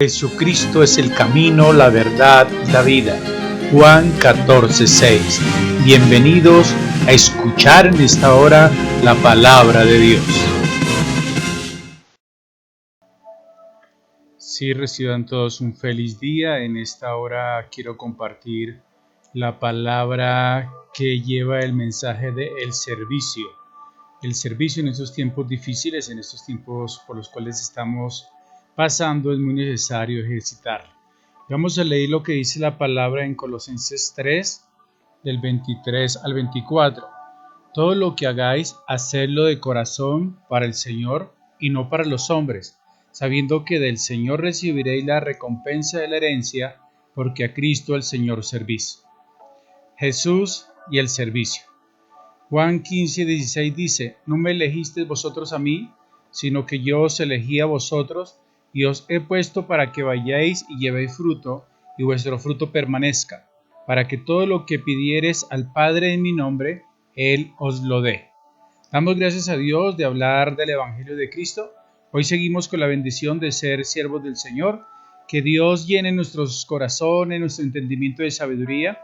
Jesucristo es el camino, la verdad y la vida. Juan 14:6. Bienvenidos a escuchar en esta hora la palabra de Dios. Sí, reciban todos un feliz día. En esta hora quiero compartir la palabra que lleva el mensaje de el servicio. El servicio en estos tiempos difíciles, en estos tiempos por los cuales estamos pasando, es muy necesario ejercitarlo. Vamos a leer lo que dice la palabra en Colosenses 3, del 23 al 24. Todo lo que hagáis, hacedlo de corazón para el Señor y no para los hombres, sabiendo que del Señor recibiréis la recompensa de la herencia, porque a Cristo el Señor servís. Jesús y el servicio. Juan 15:16 dice: No me elegisteis vosotros a mí, sino que yo os elegí a vosotros, y os he puesto para que vayáis y llevéis fruto, y vuestro fruto permanezca, para que todo lo que pidiereis al Padre en mi nombre, Él os lo dé. Damos gracias a Dios de hablar del Evangelio de Cristo. Hoy seguimos con la bendición de ser siervos del Señor. Que Dios llene nuestros corazones, nuestro entendimiento de sabiduría,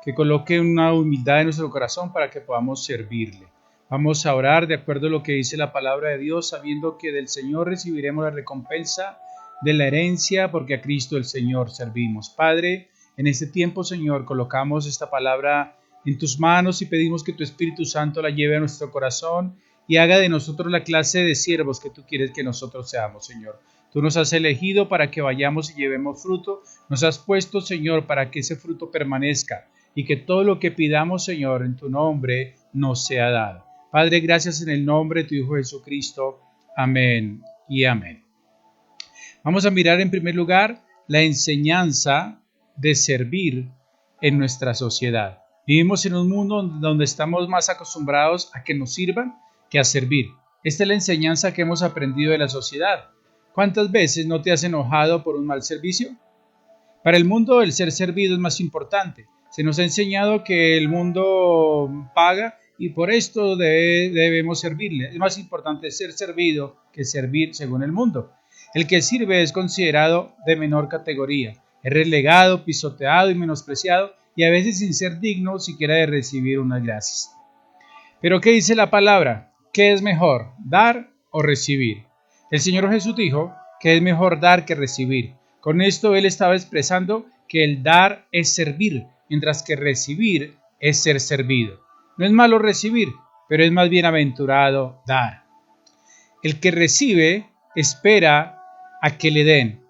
que coloque una humildad en nuestro corazón para que podamos servirle. Vamos a orar de acuerdo a lo que dice la palabra de Dios, sabiendo que del Señor recibiremos la recompensa de la herencia, porque a Cristo el Señor servimos. Padre, en este tiempo, Señor, colocamos esta palabra en tus manos y pedimos que tu Espíritu Santo la lleve a nuestro corazón y haga de nosotros la clase de siervos que tú quieres que nosotros seamos, Señor. Tú nos has elegido para que vayamos y llevemos fruto. Nos has puesto, Señor, para que ese fruto permanezca y que todo lo que pidamos, Señor, en tu nombre nos sea dado. Padre, gracias en el nombre de tu Hijo Jesucristo. Amén y amén. Vamos a mirar en primer lugar la enseñanza de servir en nuestra sociedad. Vivimos en un mundo donde estamos más acostumbrados a que nos sirvan que a servir. Esta es la enseñanza que hemos aprendido de la sociedad. ¿Cuántas veces no te has enojado por un mal servicio? Para el mundo el ser servido es más importante. Se nos ha enseñado que el mundo paga y por esto debemos servirle. Es más importante ser servido que servir según el mundo. El que sirve es considerado de menor categoría. Es relegado, pisoteado y menospreciado, y a veces sin ser digno siquiera de recibir unas gracias. Pero ¿qué dice la palabra? ¿Qué es mejor, dar o recibir? El Señor Jesús dijo que es mejor dar que recibir. Con esto Él estaba expresando que el dar es servir, mientras que recibir es ser servido. No es malo recibir, pero es más bienaventurado dar. El que recibe espera a que le den.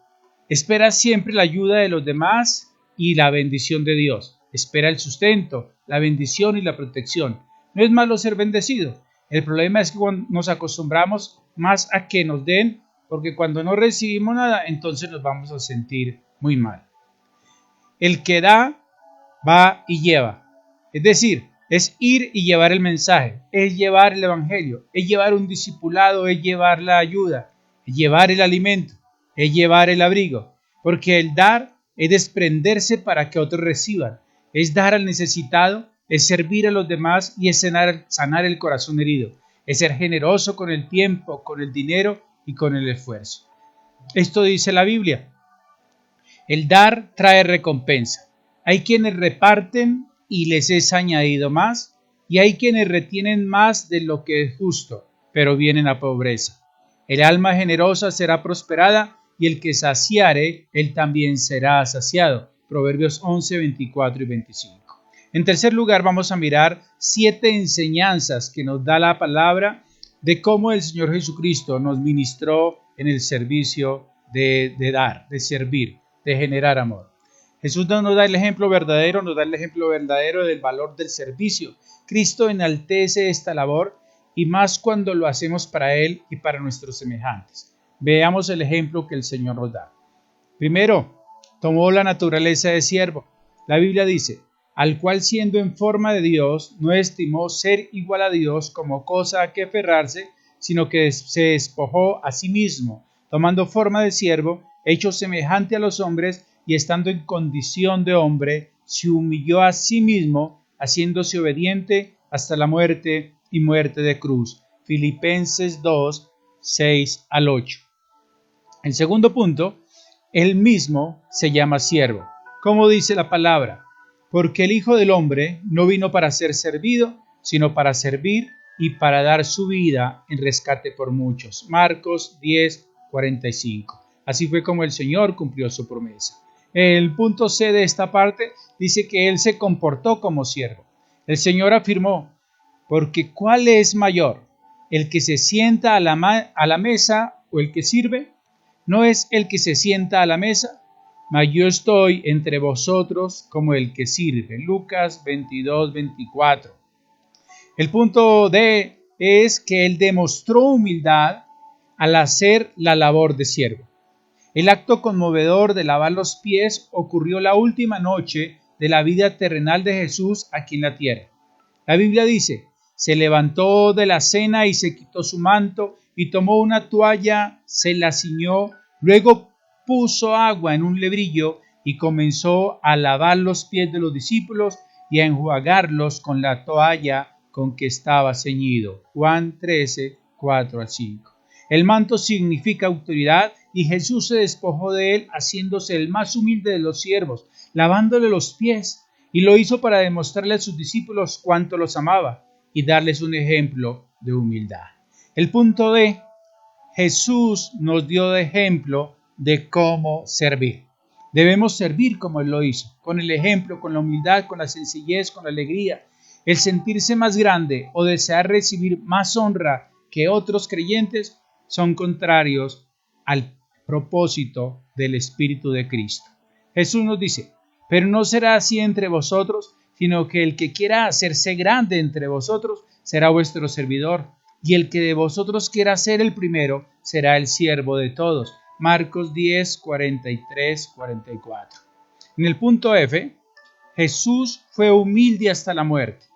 Espera siempre la ayuda de los demás y la bendición de Dios. Espera el sustento, la bendición y la protección. No es malo ser bendecido. El problema es que nos acostumbramos más a que nos den, porque cuando no recibimos nada, entonces nos vamos a sentir muy mal. El que da, va y lleva. Es decir, es ir y llevar el mensaje, es llevar el evangelio, es llevar un discipulado, es llevar la ayuda, es llevar el alimento, es llevar el abrigo. Porque el dar es desprenderse para que otros reciban, es dar al necesitado, es servir a los demás y es sanar el corazón herido, es ser generoso con el tiempo, con el dinero y con el esfuerzo. Esto dice la Biblia. El dar trae recompensa. Hay quienes reparten y les es añadido más, y hay quienes retienen más de lo que es justo, pero vienen a pobreza. El alma generosa será prosperada, y el que saciare, él también será saciado. Proverbios 11, 24 y 25. En tercer lugar, vamos a mirar 7 enseñanzas que nos da la palabra de cómo el Señor Jesucristo nos ministró en el servicio de dar, de servir, de generar amor. Jesús nos da el ejemplo verdadero, del valor del servicio. Cristo enaltece esta labor y más cuando lo hacemos para Él y para nuestros semejantes. Veamos el ejemplo que el Señor nos da. Primero, tomó la naturaleza de siervo. La Biblia dice: al cual siendo en forma de Dios, no estimó ser igual a Dios como cosa a que aferrarse, sino que se despojó a sí mismo, tomando forma de siervo, hecho semejante a los hombres, y estando en condición de hombre, se humilló a sí mismo, haciéndose obediente hasta la muerte y muerte de cruz. Filipenses 2, 6 al 8. El segundo punto, Él mismo se llama siervo. Como dice la palabra, porque el Hijo del Hombre no vino para ser servido, sino para servir y para dar su vida en rescate por muchos. Marcos 10:45. Así fue como el Señor cumplió su promesa. El punto C de esta parte dice que Él se comportó como siervo. El Señor afirmó, porque ¿cuál es mayor? ¿El que se sienta a la mesa o el que sirve? ¿No es el que se sienta a la mesa? Mas yo estoy entre vosotros como el que sirve. Lucas 22:24. El punto D es que él demostró humildad al hacer la labor de siervo. El acto conmovedor de lavar los pies ocurrió la última noche de la vida terrenal de Jesús aquí en la tierra. La Biblia dice, se levantó de la cena y se quitó su manto y tomó una toalla, se la ciñó, luego puso agua en un lebrillo y comenzó a lavar los pies de los discípulos y a enjuagarlos con la toalla con que estaba ceñido. Juan 13:4-5. El manto significa autoridad y Jesús se despojó de él haciéndose el más humilde de los siervos, lavándole los pies, y lo hizo para demostrarle a sus discípulos cuánto los amaba y darles un ejemplo de humildad. El punto D, Jesús nos dio de ejemplo de cómo servir. Debemos servir como Él lo hizo, con el ejemplo, con la humildad, con la sencillez, con la alegría. El sentirse más grande o desear recibir más honra que otros creyentes son contrarios al propósito del Espíritu de Cristo. Jesús nos dice, pero no será así entre vosotros, sino que el que quiera hacerse grande entre vosotros será vuestro servidor, y el que de vosotros quiera ser el primero será el siervo de todos. Marcos 10:43-44. En el punto F, Jesús fue humilde hasta la muerte.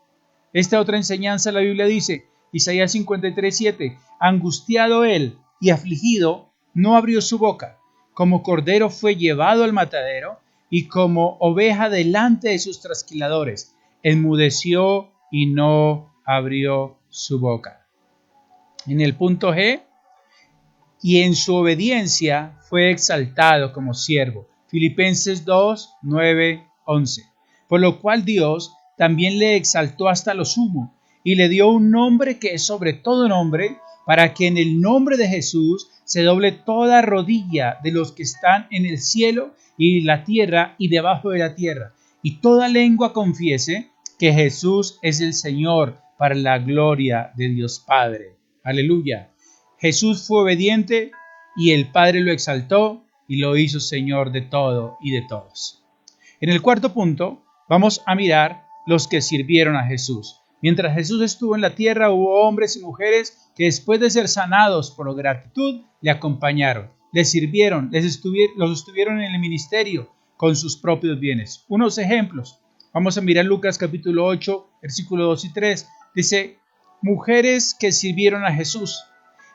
Esta otra enseñanza la Biblia dice, Isaías 53:7, angustiado él y afligido, no abrió su boca. Como cordero fue llevado al matadero y como oveja delante de sus trasquiladores, enmudeció y no abrió su boca. En el punto G, y en su obediencia fue exaltado como siervo. Filipenses 2:9-11. Por lo cual Dios también le exaltó hasta lo sumo y le dio un nombre que es sobre todo nombre, para que en el nombre de Jesús se doble toda rodilla de los que están en el cielo y la tierra y debajo de la tierra, y toda lengua confiese que Jesús es el Señor, para la gloria de Dios Padre. Aleluya. Jesús fue obediente y el Padre lo exaltó y lo hizo Señor de todo y de todos. En el cuarto punto vamos a mirar los que sirvieron a Jesús. Mientras Jesús estuvo en la tierra, hubo hombres y mujeres que después de ser sanados por gratitud, le acompañaron, le sirvieron, los estuvieron en el ministerio con sus propios bienes. Unos ejemplos. Vamos a mirar Lucas capítulo 8, versículos 2 y 3. Dice, mujeres que sirvieron a Jesús.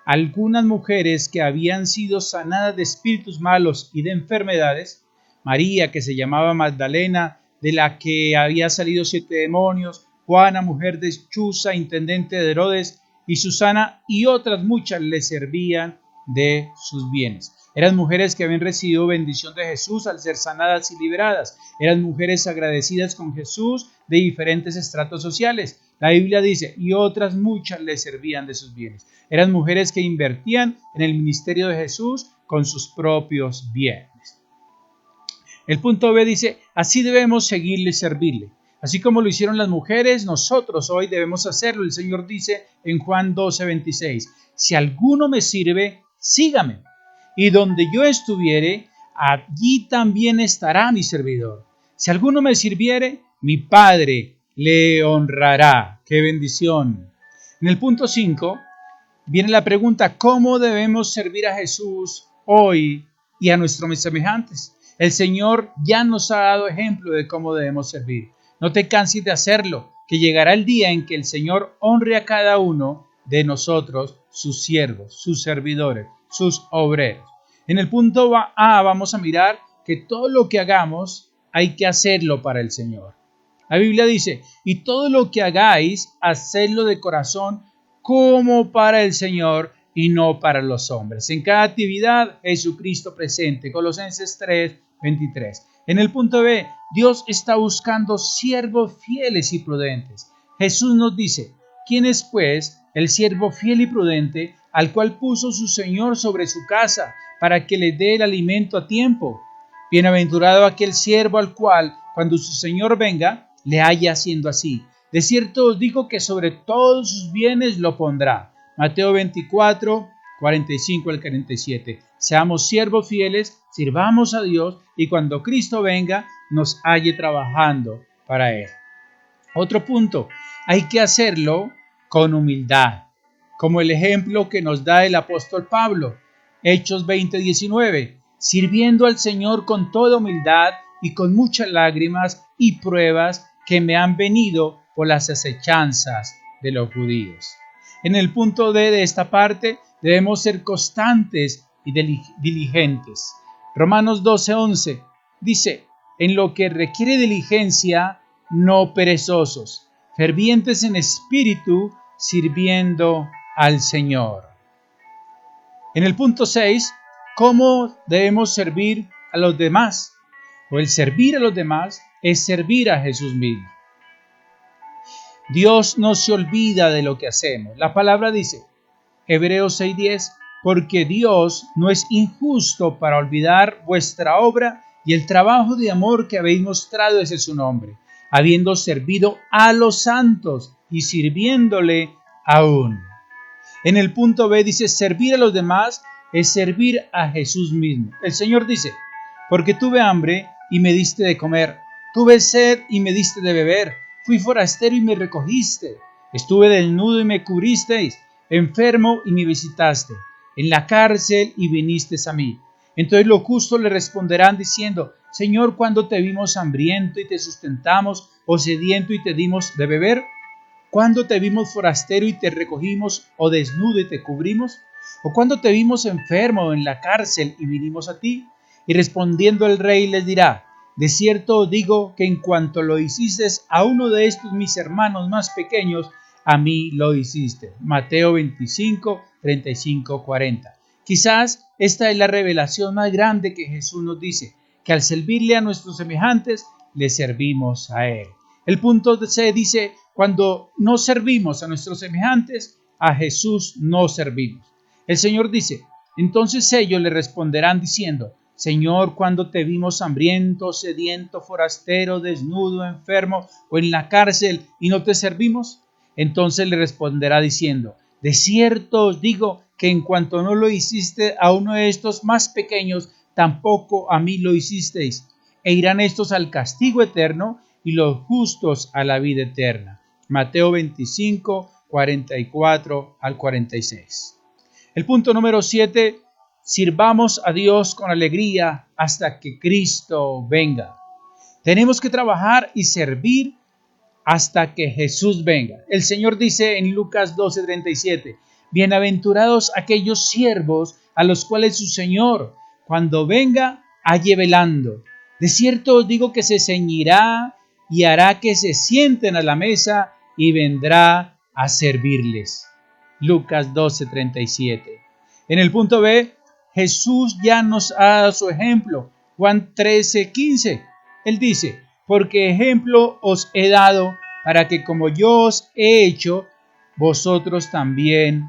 Algunas mujeres que habían sido sanadas de espíritus malos y de enfermedades, María, que se llamaba Magdalena, de la que había salido 7 demonios, Juana, mujer de Chuza, intendente de Herodes, y Susana, y otras muchas le servían de sus bienes. Eran mujeres que habían recibido bendición de Jesús al ser sanadas y liberadas. Eran mujeres agradecidas con Jesús de diferentes estratos sociales. La Biblia dice, y otras muchas le servían de sus bienes. Eran mujeres que invertían en el ministerio de Jesús con sus propios bienes. El punto B dice, así debemos seguirle y servirle. Así como lo hicieron las mujeres, nosotros hoy debemos hacerlo. El Señor dice en Juan 12:26, si alguno me sirve, sígame. Y donde yo estuviere, allí también estará mi servidor. Si alguno me sirviere, mi Padre le honrará. ¡Qué bendición! En el punto 5 viene la pregunta, ¿cómo debemos servir a Jesús hoy y a nuestros semejantes? El Señor ya nos ha dado ejemplo de cómo debemos servir. No te canses de hacerlo, que llegará el día en que el Señor honre a cada uno de nosotros, sus siervos, sus servidores, sus obreros. En el punto A vamos a mirar que todo lo que hagamos hay que hacerlo para el Señor. La Biblia dice, y todo lo que hagáis, hacedlo de corazón como para el Señor y no para los hombres. En cada actividad, Jesucristo presente. Colosenses 3:23. En el punto B, Dios está buscando siervos fieles y prudentes. Jesús nos dice, ¿quién es pues el siervo fiel y prudente al cual puso su Señor sobre su casa para que le dé el alimento a tiempo? Bienaventurado aquel siervo al cual, cuando su Señor venga, le haya haciendo así. De cierto os digo que sobre todos sus bienes lo pondrá. Mateo 24, 45 al 47. Seamos siervos fieles, sirvamos a Dios y cuando Cristo venga nos halle trabajando para Él. Otro punto, hay que hacerlo con humildad, como el ejemplo que nos da el apóstol Pablo. Hechos 20:19, sirviendo al Señor con toda humildad y con muchas lágrimas y pruebas que me han venido por las acechanzas de los judíos. En el punto D de esta parte debemos ser constantes y diligentes. Romanos 12:11 dice, en lo que requiere diligencia, no perezosos, fervientes en espíritu, sirviendo al Señor. En el punto 6, ¿cómo debemos servir a los demás? O el servir a los demás es servir a Jesús mismo. Dios no se olvida de lo que hacemos. La palabra dice, Hebreos 6:10, porque Dios no es injusto para olvidar vuestra obra y el trabajo de amor que habéis mostrado, ese es su nombre, habiendo servido a los santos y sirviéndole aún. En el punto B dice, servir a los demás es servir a Jesús mismo. El Señor dice, porque tuve hambre y me diste de comer, tuve sed y me diste de beber, fui forastero y me recogiste, estuve desnudo y me cubristeis, enfermo y me visitaste, en la cárcel y vinisteis a mí. Entonces los justos le responderán diciendo, Señor, ¿cuándo te vimos hambriento y te sustentamos, o sediento y te dimos de beber? ¿Cuándo te vimos forastero y te recogimos, o desnudo y te cubrimos? ¿O cuándo te vimos enfermo o en la cárcel y vinimos a ti? Y respondiendo el rey les dirá, de cierto os digo que en cuanto lo hiciste a uno de estos mis hermanos más pequeños, a mí lo hiciste. Mateo 25, 35, 40. Quizás esta es la revelación más grande que Jesús nos dice, que al servirle a nuestros semejantes, le servimos a Él. El punto C dice, cuando no servimos a nuestros semejantes, a Jesús no servimos. El Señor dice, entonces ellos le responderán diciendo, Señor, ¿cuándo te vimos hambriento, sediento, forastero, desnudo, enfermo o en la cárcel y no te servimos? Entonces le responderá diciendo, de cierto os digo que en cuanto no lo hiciste a uno de estos más pequeños, tampoco a mí lo hicisteis. E irán estos al castigo eterno y los justos a la vida eterna. Mateo 25, 44 al 46. El punto número 7, sirvamos a Dios con alegría hasta que Cristo venga. Tenemos que trabajar y servir hasta que Jesús venga. El Señor dice en Lucas 12:37, bienaventurados aquellos siervos a los cuales su Señor, cuando venga, halle velando. De cierto os digo que se ceñirá y hará que se sienten a la mesa y vendrá a servirles. Lucas 12:37. En el punto B, Jesús ya nos ha dado su ejemplo. Juan 13:15. Él dice, porque ejemplo os he dado para que como yo os he hecho, vosotros también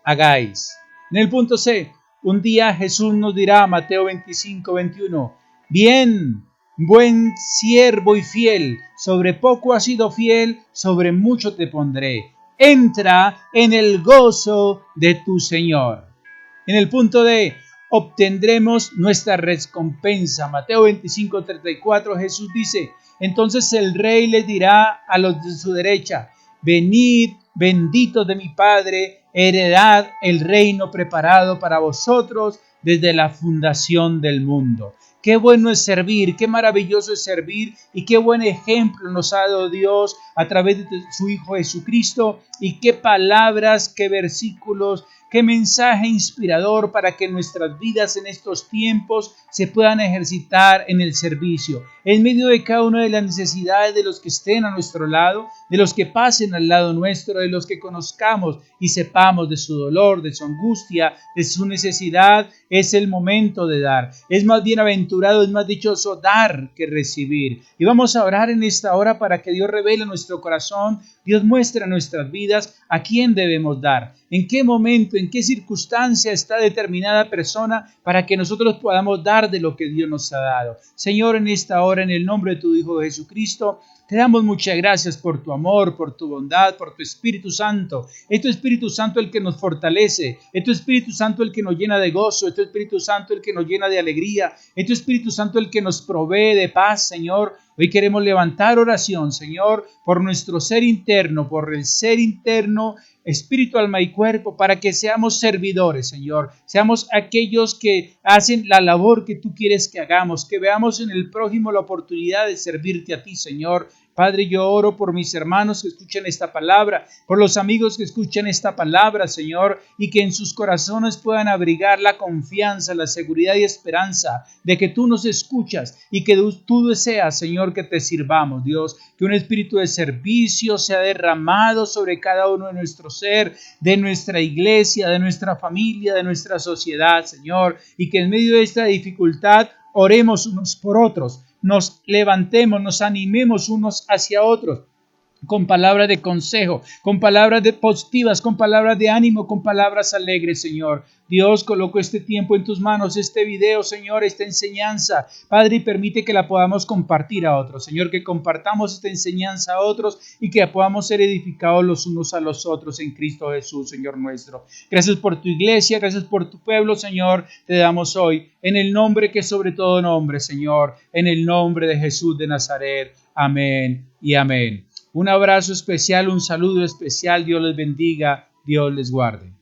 hagáis. En el punto C, un día Jesús nos dirá, Mateo 25:21, bien, buen siervo y fiel, sobre poco has sido fiel, sobre mucho te pondré. Entra en el gozo de tu Señor. En el punto D, obtendremos nuestra recompensa. Mateo 25:34, Jesús dice, entonces el rey les dirá a los de su derecha, venid, benditos de mi Padre, heredad el reino preparado para vosotros desde la fundación del mundo. Qué bueno es servir, qué maravilloso es servir y qué buen ejemplo nos ha dado Dios a través de su Hijo Jesucristo y qué palabras, qué versículos, Qué mensaje inspirador para que nuestras vidas en estos tiempos se puedan ejercitar en el servicio, en medio de cada una de las necesidades de los que estén a nuestro lado, de los que pasen al lado nuestro, de los que conozcamos y sepamos de su dolor, de su angustia, de su necesidad. Es el momento de dar. Es más bienaventurado, es más dichoso dar que recibir. Y vamos a orar en esta hora para que Dios revele nuestro corazón, Dios muestre en nuestras vidas a quién debemos dar, en qué momento, en qué circunstancia está determinada persona para que nosotros podamos dar de lo que Dios nos ha dado. Señor, en esta hora, en el nombre de tu Hijo Jesucristo, te damos muchas gracias por tu amor, por tu bondad, por tu Espíritu Santo. Es tu Espíritu Santo el que nos fortalece, es tu Espíritu Santo el que nos llena de gozo, es tu Espíritu Santo el que nos llena de alegría, es tu Espíritu Santo el que nos provee de paz, Señor. Hoy queremos levantar oración, Señor, por nuestro ser interno, por el ser interno, espíritu, alma y cuerpo, para que seamos servidores, Señor. Seamos aquellos que hacen la labor que tú quieres que hagamos, que veamos en el prójimo la oportunidad de servirte a ti, Señor. Padre, yo oro por mis hermanos que escuchan esta palabra, por los amigos que escuchan esta palabra, Señor, y que en sus corazones puedan abrigar la confianza, la seguridad y esperanza de que tú nos escuchas y que tú deseas, Señor, que te sirvamos, Dios, que un espíritu de servicio sea derramado sobre cada uno de nuestro ser, de nuestra iglesia, de nuestra familia, de nuestra sociedad, Señor, y que en medio de esta dificultad oremos unos por otros, nos levantemos, nos animemos unos hacia otros, con palabras de consejo, con palabras de positivas, con palabras de ánimo, con palabras alegres, Señor. Dios, coloco este tiempo en tus manos, este video, Señor, esta enseñanza, Padre, y permite que la podamos compartir a otros, Señor, que compartamos esta enseñanza a otros y que podamos ser edificados los unos a los otros en Cristo Jesús, Señor nuestro. Gracias por tu iglesia, gracias por tu pueblo, Señor, te damos hoy, en el nombre que es sobre todo nombre, Señor, en el nombre de Jesús de Nazaret. Amén y amén. Un abrazo especial, un saludo especial. Dios les bendiga, Dios les guarde.